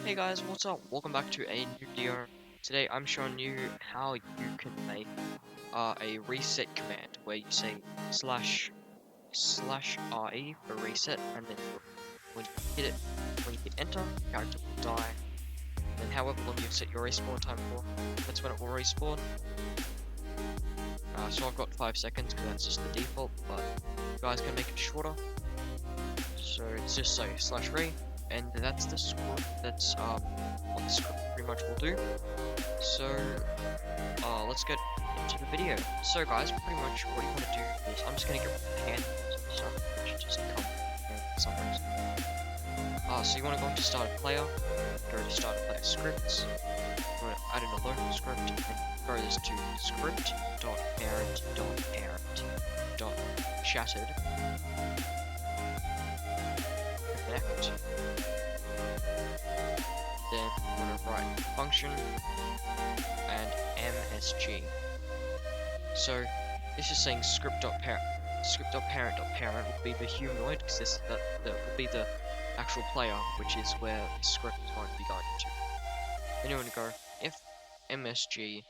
Hey guys, what's up? Welcome back to a new video. Today I'm showing you how you can make a reset command where you say slash RE for reset, and then when you hit it, when you hit enter, your character will die. And however long you set your respawn time for, that's when it will respawn. So I've got 5 seconds because that's just the default, but you guys can make it shorter. So it's just say slash re, and that's the script. That's what the script pretty much will do. So let's get into the video. So guys, pretty much what you want to do is I'm just gonna get rid of the hand stuff, which just come for some reason. So you want to go into start a player, go to start a player scripts, you want to add an alone script, and throw this to script.parent.parent.shattered connect. Then we're going to write function and MSG. So this is saying script.parent.parent will be the humanoid, because that will be the actual player, which is where the script is going to be going to. Then you want to go if MSG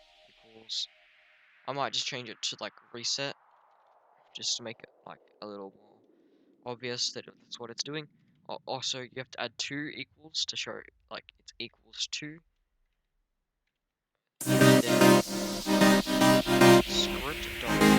equals, I might just change it to like reset, just to make it like a little more obvious that that's what it's doing. Also, you have to add 2 equals to show like it's equals to. Then script.parent